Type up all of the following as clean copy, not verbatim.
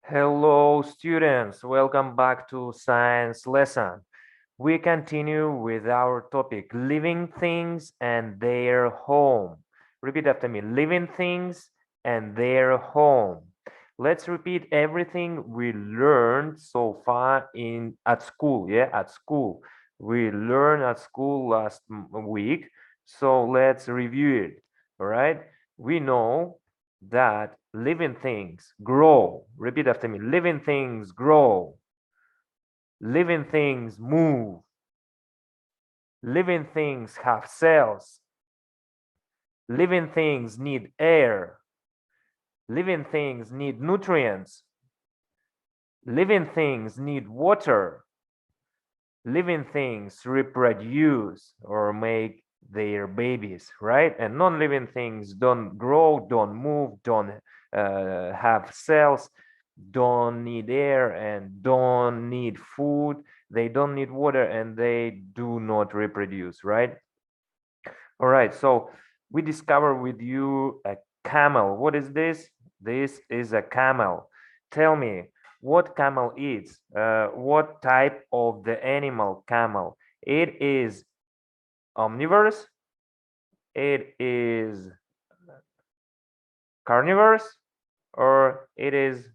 Hello, students. Welcome back to science lesson. We continue with our topic, living things and their home. Repeat after me, living things and their home. Let's repeat everything we learned so far at school. Yeah, at school. We learned at school last week. So let's review it. All right. We know that living things grow. Repeat after me. Living things grow. Living things move. Living things have cells. Living things need air. Living things need nutrients. Living things need water. Living things reproduce or make their babies, right? And non-living things don't grow, don't move, don't have cells, don't need air, and don't need food. They don't need water, and they do not reproduce, right? All right, so we discover with you a camel. What is this? This is a camel. Tell me, what camel eats? What type of the animal camel? It is omnivorous. It is carnivorous, or it is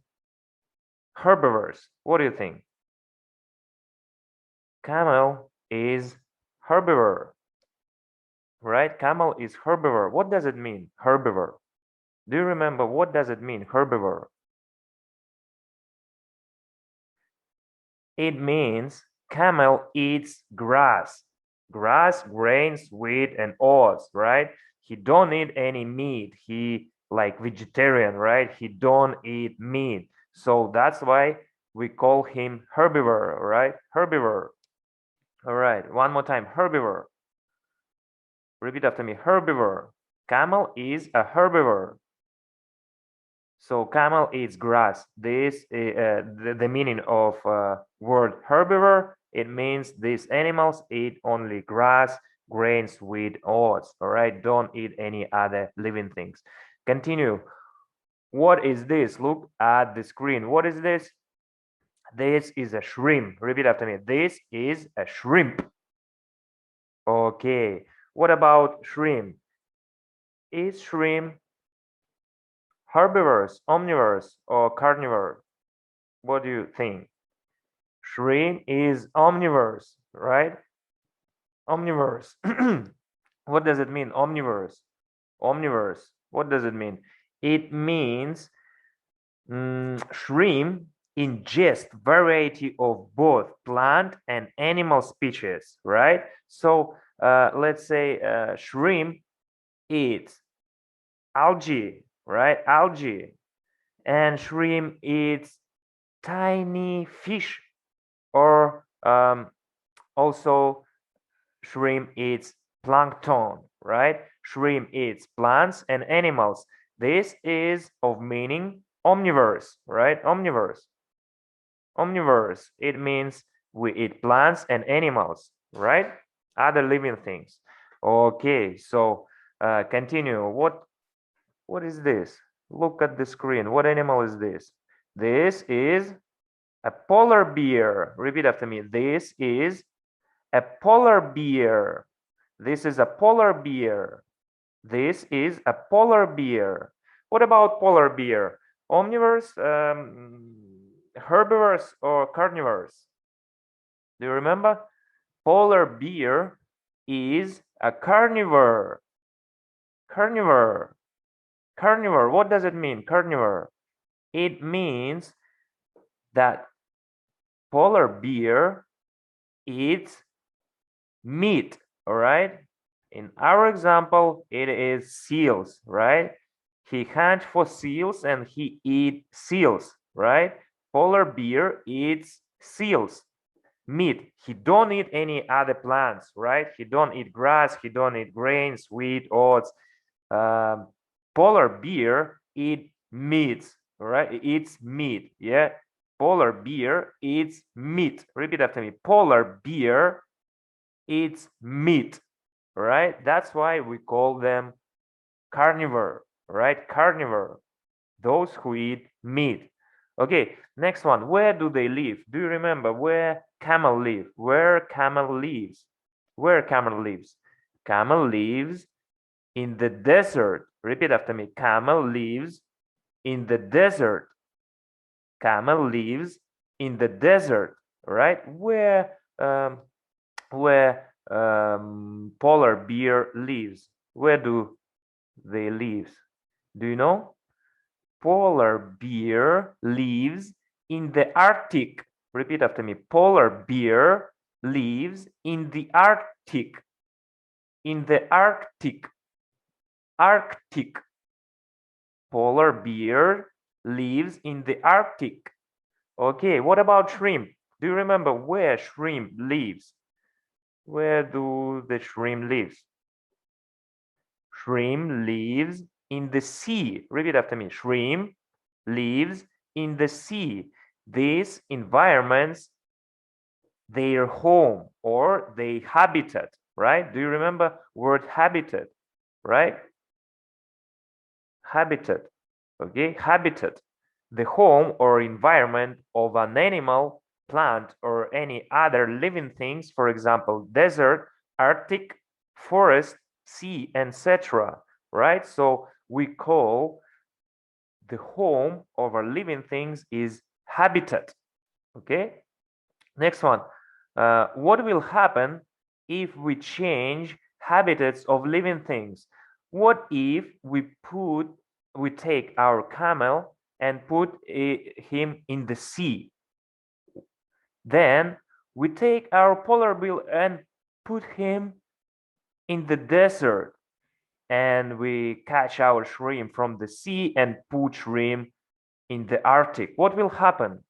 herbivorous. What do you think? Camel is herbivore, right? Camel is herbivore. What does it mean, herbivore? Do you remember what does it mean, herbivore? It means camel eats grass, grains, wheat, and oats, right? He don't eat any meat. He like vegetarian, right? He don't eat meat. So that's why we call him herbivore, right? Herbivore. All right, one more time, herbivore. Repeat after me, herbivore. Camel is a herbivore. So camel eats grass. This is the meaning of word herbivore. It means these animals eat only grass, grains, wheat, oats. All right, don't eat any other living things. Continue. What is this? Look at the screen. What is this? This is a shrimp. Repeat after me. This is a shrimp. Okay. What about shrimp? Is shrimp herbivores, omnivores, or carnivore? What do you think? Shrimp is omnivores, right? Omnivores. What does it mean, omnivores? Omnivores. What does it mean? It means shrimp ingest variety of both plant and animal species, right? So let's say shrimp eats algae, right? Algae. And shrimp eats tiny fish, or also shrimp eats plankton, right? Shrimp eats plants and animals. This is of meaning omnivores, right? Omnivores. Omnivores, it means we eat plants and animals, right? Other living things. Okay, so continue. What is this? Look at the screen. What animal is this? This is a polar bear. Repeat after me. This is a polar bear. This is a polar bear. This is a polar bear. What about polar bear? Omnivores, herbivores, or carnivores? Do you remember? Polar bear is a carnivore. Carnivore. Carnivore. What does it mean, carnivore? It means that polar bear eats meat, all right? In our example, it is seals, right? He hunts for seals and he eats seals, right? Polar bear eats seals, meat. He don't eat any other plants, right? He don't eat grass, he don't eat grains, wheat, oats. Polar bear eat meats, right? It eats meat, yeah? Polar bear eats meat. Repeat after me. Polar bear eats meat, right? That's why we call them carnivore, right? Carnivore, those who eat meat. Okay, next one. Where do they live? Do you remember where camel live? Where camel lives? Where camel lives? Camel lives in the desert. Repeat after me. Camel lives in the desert. Camel lives in the desert, right? Where polar bear lives? Where do they live? Do you know? Polar bear lives in the Arctic. Repeat after me. Polar bear lives in the Arctic. In the Arctic. Arctic. Polar bear lives in the Arctic. Okay, what about shrimp? Do you remember where shrimp lives? Where do the shrimp live? Shrimp lives in the sea. Repeat after me. Shrimp lives in the sea. These environments, their home or their habitat, right? Do you remember word habitat, right? Habitat, okay? Habitat, the home or environment of an animal, plant, or any other living things, for example, desert, Arctic, forest, sea, etc., right? So we call the home of our living things is habitat, okay? Next one. What will happen if we change habitats of living things? What if we take our camel and put him in the sea? Then we take our polar bear and put him in the desert, and we catch our shrimp from the sea and put shrimp in the Arctic. What will happen?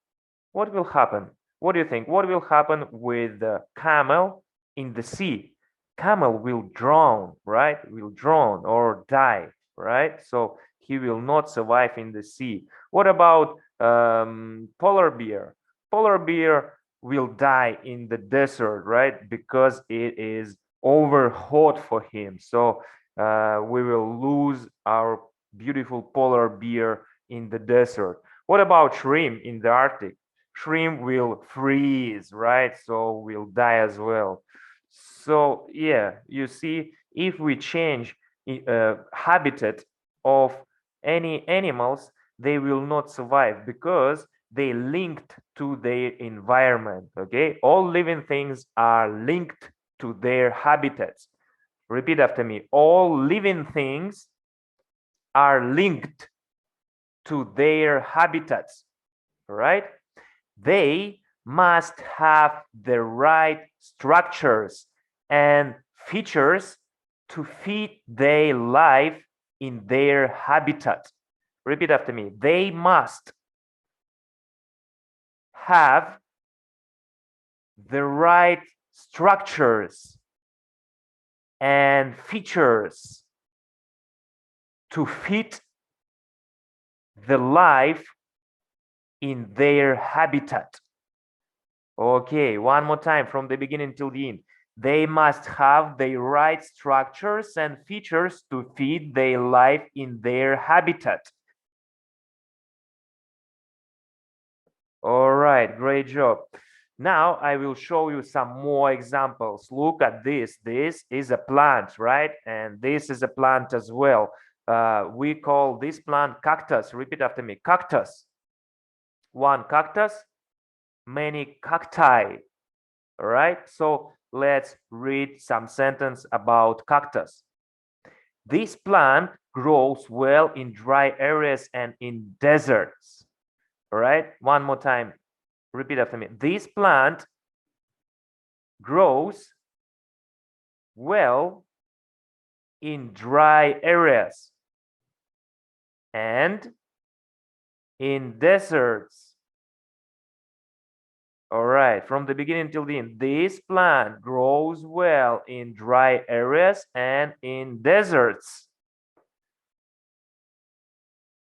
What will happen? What do you think? What will happen with the camel in the sea? Camel will drown, right? Will drown or die, right? So he will not survive in the sea. What about polar bear? Polar bear will die in the desert, right? Because it is over hot for him. So we will lose our beautiful polar bear in the desert. What about shrimp in the Arctic? Shrimp will freeze, right? So will die as well. So yeah, you see, if we change habitat of any animals, they will not survive because they linked to their environment. Okay, all living things are linked to their habitats. Repeat after me. All living things are linked to their habitats, right? They must have the right structures and features to fit their life in their habitat. Repeat after me. They must have the right structures and features to fit the life in their habitat. Okay, one more time from the beginning till the end. They must have the right structures and features to fit their life in their habitat. All right, great job. Now I will show you some more examples. Look at this. This is a plant, right? And this is a plant as well. We call this plant cactus. Repeat after me. Cactus. One cactus, many cacti. All right, so let's read some sentence about cactus. This plant grows well in dry areas and in deserts. All right, one more time. Repeat after me. This plant grows well in dry areas and in deserts. All right, from the beginning till the end. This plant grows well in dry areas and in deserts.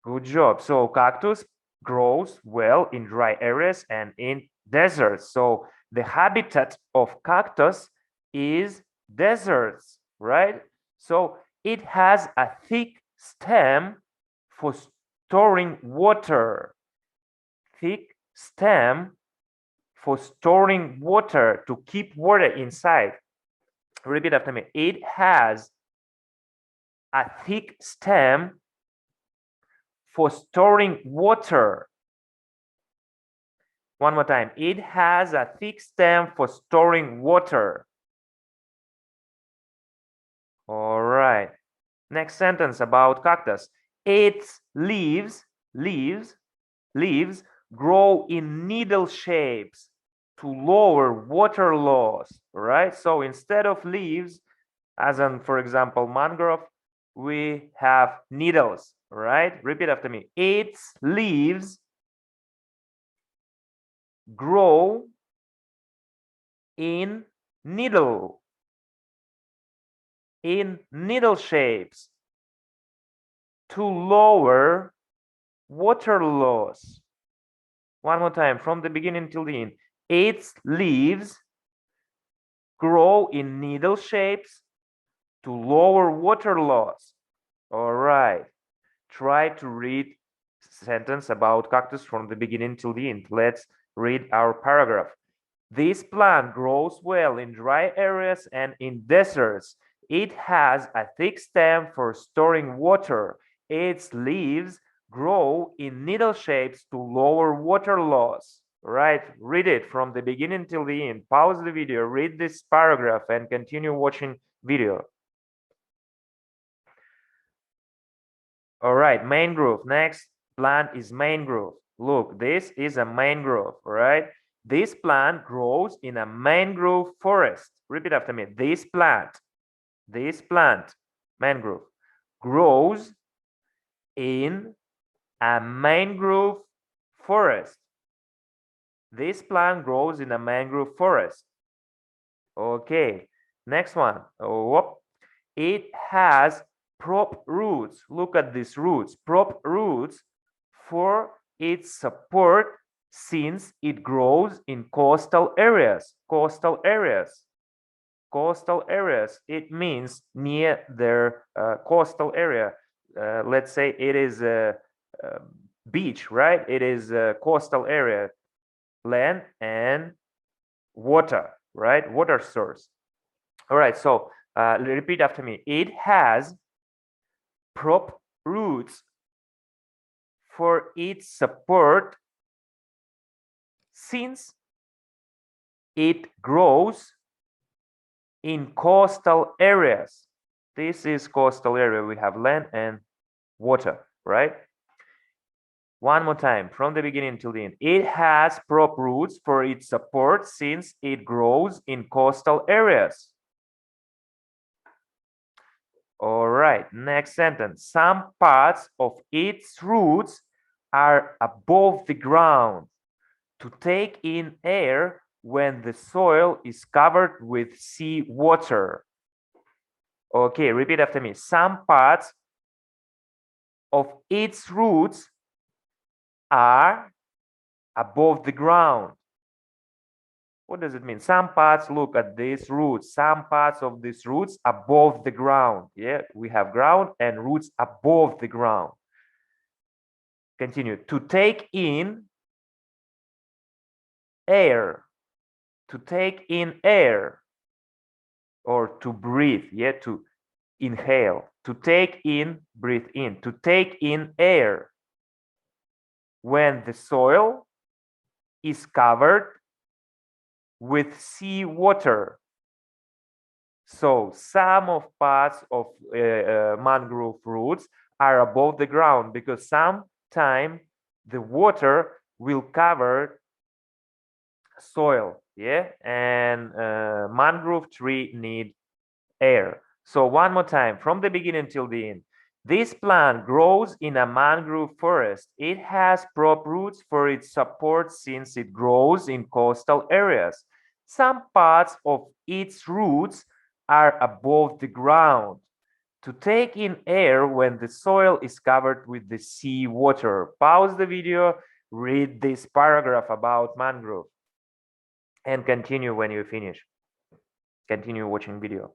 Good job. So cactus grows well in dry areas and in deserts. So the habitat of cactus is deserts, right? So it has a thick stem for storing water. thick stem for storing water, to keep water inside. Repeat after me. It has a thick stem for storing water. One more time. It has a thick stem for storing water. All right. Next sentence about cactus. Its leaves grow in needle shapes to lower water loss, right? So instead of leaves, as in, for example, mangrove, we have needles, right? Repeat after me. Its leaves grow in needle shapes to lower water loss. One more time, from the beginning till the end. Its leaves grow in needle shapes to lower water loss. All right. Try to read sentence about cactus from the beginning till the end. Let's read our paragraph. This plant grows well in dry areas and in deserts. It has a thick stem for storing water. Its leaves grow in needle shapes to lower water loss. Right, read it from the beginning till the end. Pause the video, read this paragraph, and continue watching video. All right, mangrove. Next plant is mangrove. Look, this is a mangrove, right? This plant grows in a mangrove forest. Repeat after me. This plant, mangrove, grows in a mangrove forest. This plant grows in a mangrove forest. Okay, next one. Oh, it has prop roots. Look at these roots. Prop roots for its support since it grows in coastal areas. Coastal areas. Coastal areas. It means near their coastal area. Let's say it is a beach, right? It is a coastal area, land and water, right? Water source. All right, so repeat after me. It has prop roots for its support since it grows in coastal areas. This is coastal area. We have land and water, right? One more time, from the beginning till the end. It has prop roots for its support since it grows in coastal areas. All right, next sentence. Some parts of its roots are above the ground to take in air when the soil is covered with sea water. Okay, repeat after me. Some parts of its roots are above the ground. What does it mean? Some parts, look at these roots. Some parts of these roots above the ground. Yeah, we have ground and roots above the ground. Continue. To take in air. To take in air. Or to breathe. Yeah, to inhale. To take in, breathe in. To take in air. When the soil is covered with sea water. So some of parts of mangrove roots are above the ground because sometime the water will cover soil, yeah, and mangrove tree need air. So one more time, from the beginning till the end. This plant grows in a mangrove forest. It has prop roots for its support since it grows in coastal areas. Some parts of its roots are above the ground to take in air when the soil is covered with the sea water. Pause the video, read this paragraph about mangrove, and continue when you finish. Continue watching video.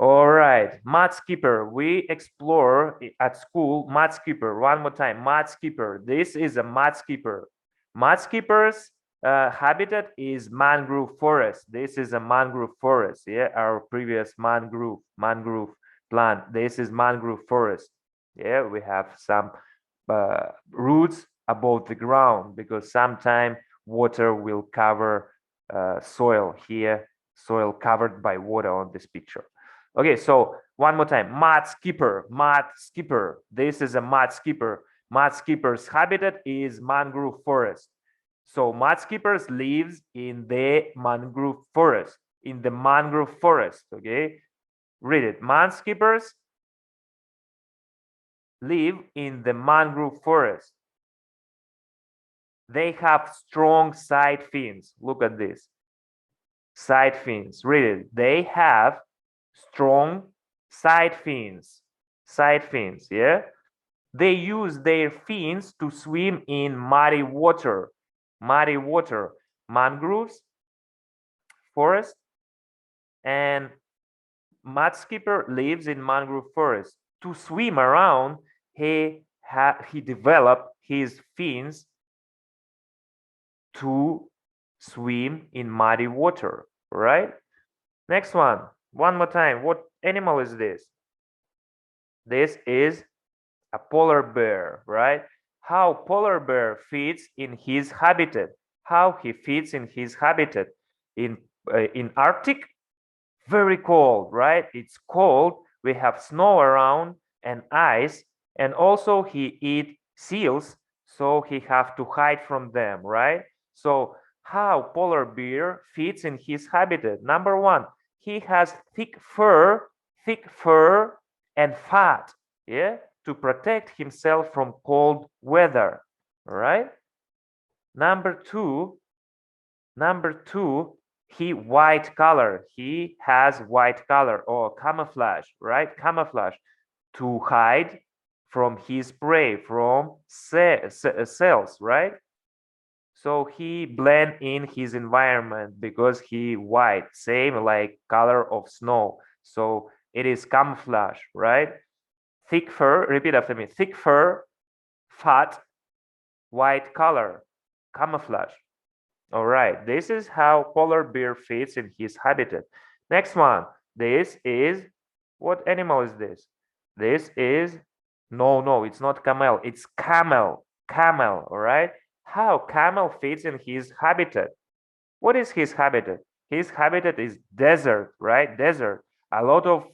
All right, mud skipper. We explore at school mud skipper. One more time, mud skipper. This is a mud skipper. Mud skipper's habitat is mangrove forest. This is a mangrove forest. Yeah, our previous mangrove plant. This is mangrove forest. Yeah, we have some roots above the ground because sometime water will cover soil here, soil covered by water on this picture. Okay, so one more time, mud skipper, mud skipper. This is a mud skipper. Mud skipper's habitat is mangrove forest. So mud skippers lives in the mangrove forest, okay? Read it. Mud skippers live in the mangrove forest. They have strong side fins. Look at this. Side fins. Read it. They have strong side fins. Side fins, yeah? They use their fins to swim in muddy water. Muddy water. Mangroves, forest, and mud skipper lives in mangrove forest. To swim around, he developed his fins to swim in muddy water, right? Next one more time. What animal is this? This is a polar bear, right? How polar bear fits in his habitat? How he fits in his habitat? In Arctic, very cold, right? It's cold. We have snow around and ice, and also he eat seals, so he have to hide from them, right? So how polar bear fits in his habitat? Number one, he has thick fur and fat, yeah, to protect himself from cold weather, all right? Number two, he white color. He has white color or camouflage, right? Camouflage to hide from his prey, from cells, right? So he blend in his environment because he white, same like color of snow. So it is camouflage, right? Thick fur, repeat after me. Thick fur, fat, white color, camouflage. All right, this is how polar bear fits in his habitat. Next one, this is, what animal is this? This is, no, it's not camel, it's camel, all right? How camel fits in his habitat? What is his habitat? His habitat is desert, right? Desert, a lot of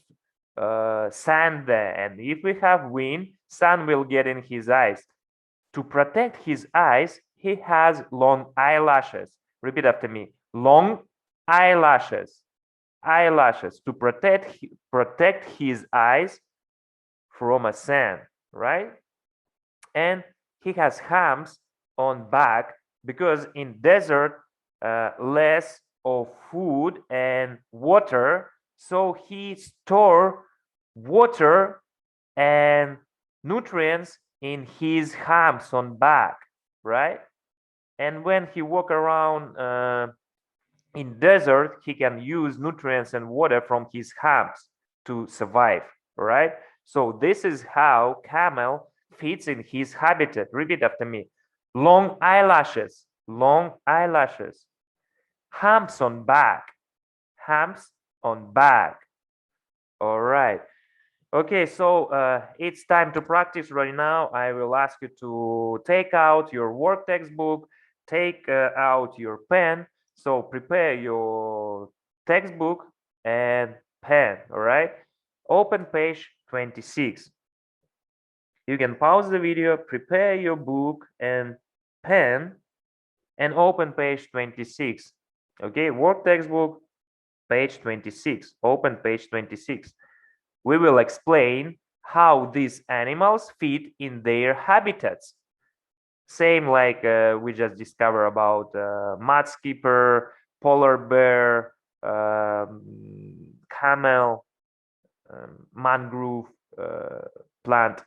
sand there, and if we have wind, sun will get in his eyes. To protect his eyes, he has long eyelashes. Repeat after me. Long eyelashes. Eyelashes to protect his eyes from a sand, right? And he has humps on back because in desert less of food and water, so he store water and nutrients in his humps on back, right? And when he walk around in desert, he can use nutrients and water from his humps to survive, right? So this is how camel fits in his habitat. Repeat after me. Long eyelashes, humps on back, humps on back. All right. Okay, so it's time to practice right now. I will ask you to take out your work textbook, take out your pen. So prepare your textbook and pen, all right? Open page 26. You can pause the video, prepare your book and pen, and open page 26. Okay, work textbook, page 26. Open page 26. We will explain how these animals fit in their habitats. Same like we just discovered about mud skipper, polar bear, camel, mangrove plant,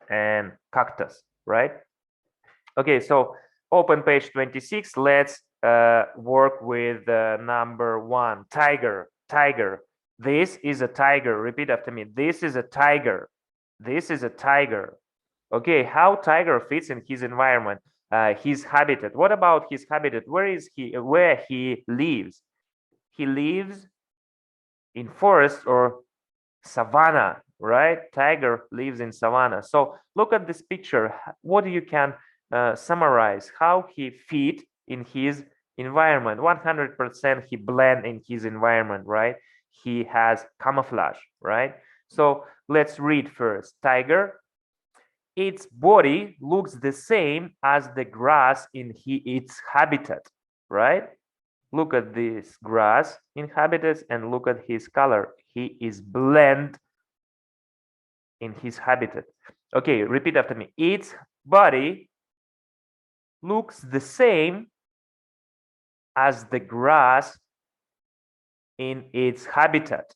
and cactus, right? Okay, so open page 26. Let's work with number one, tiger. This is a tiger. Repeat after me. This is a tiger. This is a tiger. Okay, how tiger fits in his environment, his habitat. What about his habitat? Where is he? Where he lives? He lives in forest or savanna, right? Tiger lives in savanna. So look at this picture. What you can summarize? How he fit in his environment? 100% he blend in his environment, right? He has camouflage, right? So let's read first. Tiger. Its body looks the same as the grass in its habitat, right? Look at this grass in habitats and look at his color. He is blend in his habitat. Okay, repeat after me. Its body looks the same as the grass in its habitat.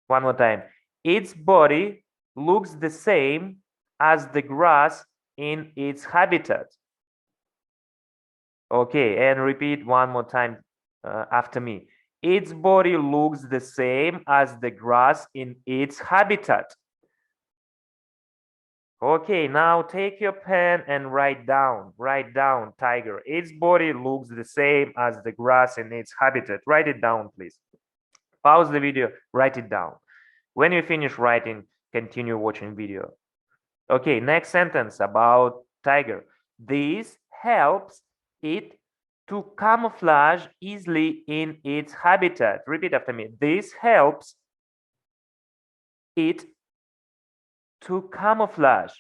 One more time. Its body looks the same as the grass in its habitat. Okay, and repeat one more time after me. Its body looks the same as the grass in its habitat. Okay, now take your pen and write down, tiger. Its body looks the same as the grass in its habitat. Write it down, please. Pause the video, write it down. When you finish writing, continue watching video. Okay, next sentence about tiger. This helps it to camouflage easily in its habitat. Repeat after me. This helps it to camouflage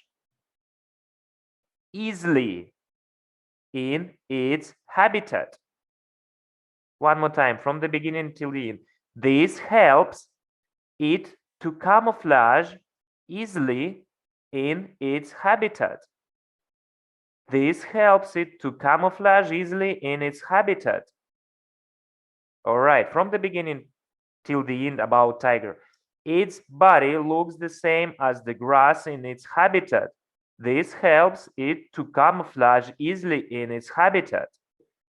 easily in its habitat. One more time, from the beginning till the end. This helps it to camouflage easily in its habitat. This helps it to camouflage easily in its habitat. All right, from the beginning till the end about tiger. Its body looks the same as the grass in its habitat. This helps it to camouflage easily in its habitat.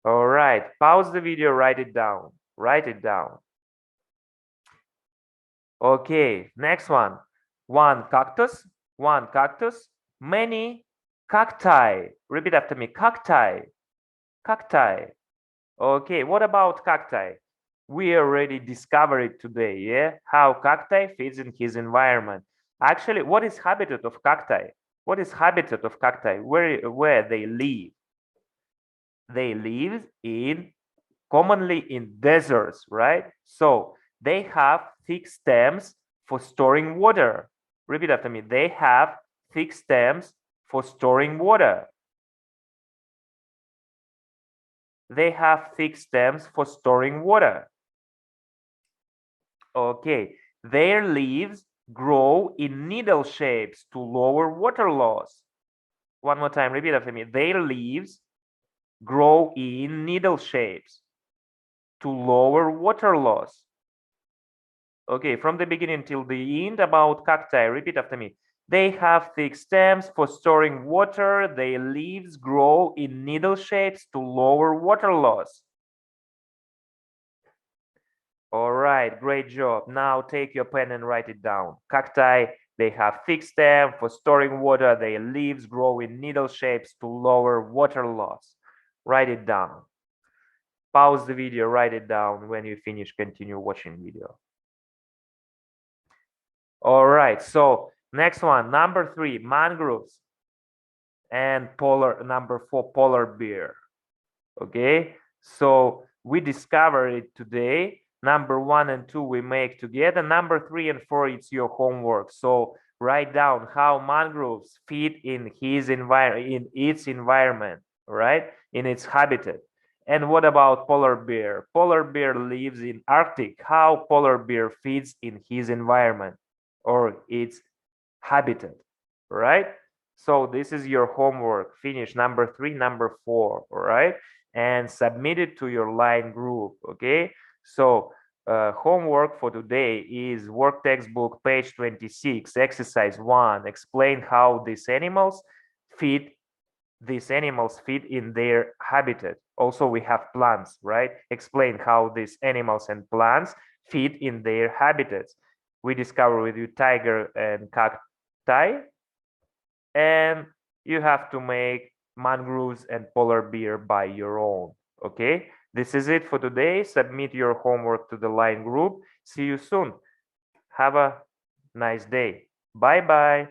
All right, pause the video, write it down. Write it down. Okay, next one. One cactus, many cacti. Repeat after me, cacti, cacti. Okay, what about cacti? We already discovered it today, yeah? How cacti fits in his environment. Actually, what is habitat of cacti? What is habitat of cacti? Where they live? They live in commonly in deserts, right? So they have thick stems for storing water. Repeat after me. They have thick stems for storing water. They have thick stems for storing water. Okay, their leaves grow in needle shapes to lower water loss. One more time, repeat after me. Their leaves grow in needle shapes to lower water loss. Okay, from the beginning till the end about cacti, repeat after me. They have thick stems for storing water. Their leaves grow in needle shapes to lower water loss. All right, great job. Now take your pen and write it down. Cacti, they have thick stem for storing water. Their leaves grow in needle shapes to lower water loss. Write it down. Pause the video, write it down. When you finish, continue watching video. All right, so next one, number 3, mangroves, and number 4, polar bear. Okay, so we discovered it today. Number 1 and 2 we make together. Number 3 and 4, it's your homework. So write down how mangroves fit in its environment, right? In its habitat. And what about polar bear? Polar bear lives in Arctic. How polar bear fits in his environment or its habitat, right? So this is your homework. Finish number 3, number 4, all right? And submit it to your line group, okay? So homework for today is work textbook page 26, exercise 1. Explain how these animals fit in their habitat. Also, we have plants, right? Explain how these animals and plants fit in their habitats. We discover with you tiger and cacti, and you have to make mangroves and polar bear by your own. Okay, this is it for today. Submit your homework to the line group. See you soon. Have a nice day. Bye bye.